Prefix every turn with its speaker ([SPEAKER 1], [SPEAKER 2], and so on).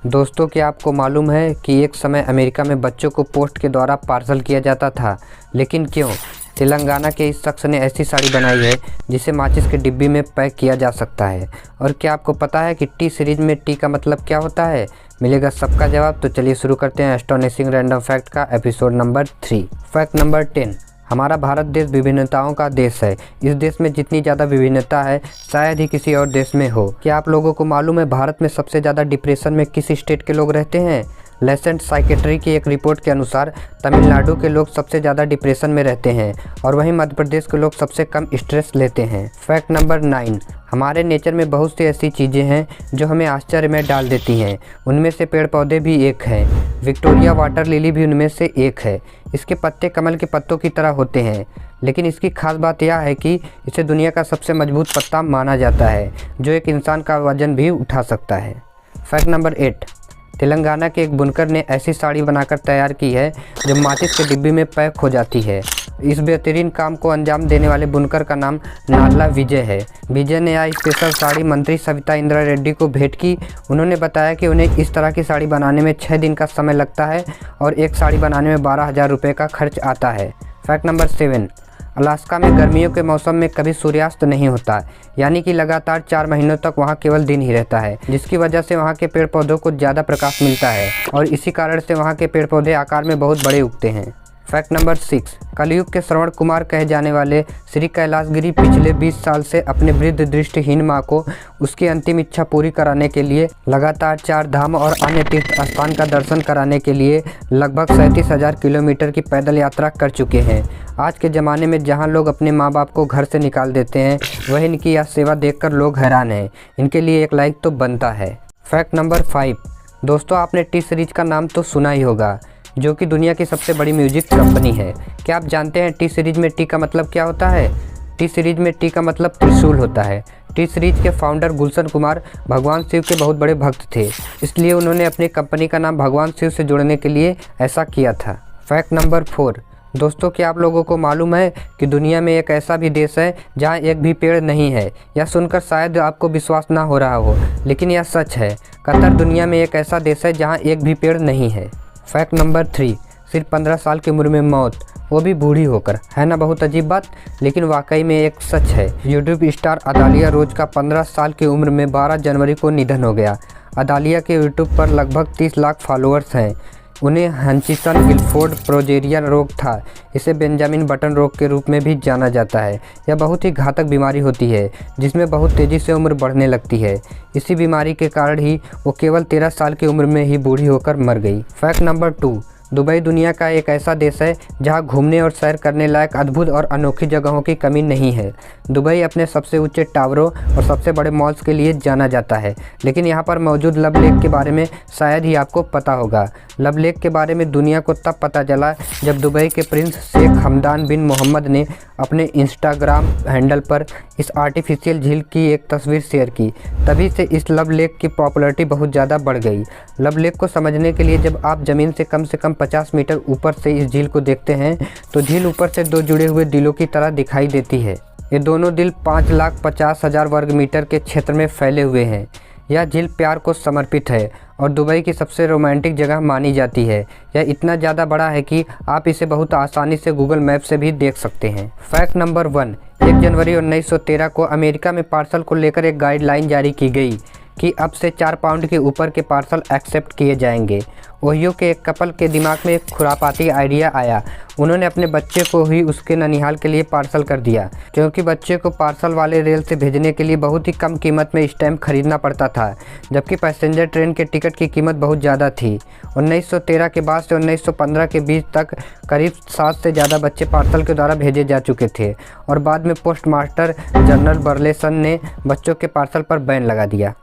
[SPEAKER 1] दोस्तों, क्या आपको मालूम है कि एक समय अमेरिका में बच्चों को पोस्ट के द्वारा पार्सल किया जाता था, लेकिन क्यों? तेलंगाना के इस शख्स ने ऐसी साड़ी बनाई है जिसे माचिस के डिब्बी में पैक किया जा सकता है। और क्या आपको पता है कि टी सीरीज में टी का मतलब क्या होता है? मिलेगा सबका जवाब। तो चलिए शुरू करते हैं एस्टोनिशिंग रैंडम फैक्ट का एपिसोड नंबर 3। Fact number 10। हमारा भारत देश विभिन्नताओं का देश है। इस देश में जितनी ज़्यादा विभिन्नता है शायद ही किसी और देश में हो। क्या आप लोगों को मालूम है भारत में सबसे ज़्यादा डिप्रेशन में किस स्टेट के लोग रहते हैं? लेसेंट साइकेट्री की एक रिपोर्ट के अनुसार तमिलनाडु के लोग सबसे ज़्यादा डिप्रेशन में रहते हैं और वहीं मध्य प्रदेश के लोग सबसे कम स्ट्रेस लेते हैं। Fact number 9। हमारे नेचर में बहुत सी ऐसी चीज़ें हैं जो हमें आश्चर्य में डाल देती हैं। उनमें से पेड़ पौधे भी एक हैं। विक्टोरिया वाटर लिली भी उनमें से एक है। इसके पत्ते कमल के पत्तों की तरह होते हैं, लेकिन इसकी खास बात यह है कि इसे दुनिया का सबसे मजबूत पत्ता माना जाता है जो एक इंसान का वजन भी उठा सकता है। Fact number 8। तेलंगाना के एक बुनकर ने ऐसी साड़ी बनाकर तैयार की है जो माचिस के डिब्बी में पैक हो जाती है। इस बेहतरीन काम को अंजाम देने वाले बुनकर का नाम नाल्ला विजय है। विजय ने यह स्पेशल साड़ी मंत्री सविता इंद्रा रेड्डी को भेंट की। उन्होंने बताया कि उन्हें इस तरह की साड़ी बनाने में 6 दिन का समय लगता है और एक साड़ी बनाने में 12,000 रुपये का खर्च आता है। Fact number 7। अलास्का में गर्मियों के मौसम में कभी सूर्यास्त नहीं होता, यानी कि लगातार 4 महीनों तक वहाँ केवल दिन ही रहता है, जिसकी वजह से वहाँ के पेड़ पौधों को ज़्यादा प्रकाश मिलता है और इसी कारण से वहाँ के पेड़ पौधे आकार में बहुत बड़े उगते हैं। Fact number 6। कलयुग के श्रवण कुमार कहे जाने वाले श्री कैलाशगिरी पिछले 20 साल से अपने वृद्ध दृष्टिहीन माँ को उसकी अंतिम इच्छा पूरी कराने के लिए लगातार 4 धाम और अन्य तीर्थ स्थान का दर्शन कराने के लिए लगभग 37,000 किलोमीटर की पैदल यात्रा कर चुके हैं। आज के ज़माने में जहाँ लोग अपने माँ बाप को घर से निकाल देते हैं, वह इनकी यह सेवा देखकर लोग हैरान हैं। इनके लिए एक लाइक तो बनता है। Fact number 5। दोस्तों, आपने टी सीरीज का नाम तो सुना ही होगा, जो कि दुनिया की सबसे बड़ी म्यूजिक कंपनी है। क्या आप जानते हैं टी सीरीज में टी का मतलब क्या होता है? टी सीरीज में टी का मतलब त्रिशूल होता है। टी सीरीज के फाउंडर गुलशन कुमार भगवान शिव के बहुत बड़े भक्त थे, इसलिए उन्होंने अपनी कंपनी का नाम भगवान शिव से जोड़ने के लिए ऐसा किया था। Fact number 4। दोस्तों, क्या आप लोगों को मालूम है कि दुनिया में एक ऐसा भी देश है जहां एक भी पेड़ नहीं है? यह सुनकर शायद आपको विश्वास ना हो रहा हो, लेकिन यह सच है। कतर दुनिया में एक ऐसा देश है जहां एक भी पेड़ नहीं है। Fact number 3। सिर्फ 15 साल की उम्र में मौत, वो भी बूढ़ी होकर। है ना बहुत अजीब बात, लेकिन वाकई में एक सच है। यूट्यूब स्टार अदालिया रोज का 15 साल की उम्र में 12 जनवरी को निधन हो गया। अदालिया के यूट्यूब पर लगभग 30 लाख फॉलोअर्स हैं। उन्हें हंचिसन गिलफोर्ड प्रोजेरिया रोग था। इसे बेंजामिन बटन रोग के रूप में भी जाना जाता है। यह बहुत ही घातक बीमारी होती है जिसमें बहुत तेज़ी से उम्र बढ़ने लगती है। इसी बीमारी के कारण ही वो केवल 13 साल की उम्र में ही बूढ़ी होकर मर गई। Fact number 2। दुबई दुनिया का एक ऐसा देश है जहां घूमने और सैर करने लायक अद्भुत और अनोखी जगहों की कमी नहीं है। दुबई अपने सबसे ऊंचे टावरों और सबसे बड़े मॉल्स के लिए जाना जाता है, लेकिन यहां पर मौजूद लब लेक के बारे में शायद ही आपको पता होगा। लब लेक के बारे में दुनिया को तब पता चला जब दुबई के प्रिंस शेख हमदान बिन मोहम्मद ने अपने इंस्टाग्राम हैंडल पर इस आर्टिफिशियल झील की एक तस्वीर शेयर की। तभी से इस लब लेक की पॉपुलैरिटी बहुत ज़्यादा बढ़ गई। लब लेक को समझने के लिए जब आप ज़मीन से कम 50 मीटर ऊपर से इस झील को देखते हैं तो झील ऊपर से 2 जुड़े हुए दिलों की तरह दिखाई देती है। ये दोनों दिल 5,50,000 वर्ग मीटर के क्षेत्र में फैले हुए हैं। यह झील प्यार को समर्पित है और दुबई की सबसे रोमांटिक जगह मानी जाती है। यह इतना ज़्यादा बड़ा है कि आप इसे बहुत आसानी से गूगल मैप से भी देख सकते हैं। Fact number 1। 1 जनवरी 1913 को अमेरिका में पार्सल को लेकर एक गाइडलाइन जारी की गई कि अब से 4 पाउंड के ऊपर के पार्सल एक्सेप्ट किए जाएंगे। ओहियो के एक कपल के दिमाग में एक खुरापाती आइडिया आया। उन्होंने अपने बच्चे को ही उसके ननिहाल के लिए पार्सल कर दिया, क्योंकि बच्चे को पार्सल वाले रेल से भेजने के लिए बहुत ही कम कीमत में स्टैम्प खरीदना पड़ता था, जबकि पैसेंजर ट्रेन के टिकट की कीमत बहुत ज़्यादा थी। 1913 के बाद से 1915 के बीच तक करीब 7 से ज़्यादा बच्चे पार्सल के द्वारा भेजे जा चुके थे और बाद में पोस्ट मास्टर जनरल बर्लेसन ने बच्चों के पार्सल पर बैन लगा दिया।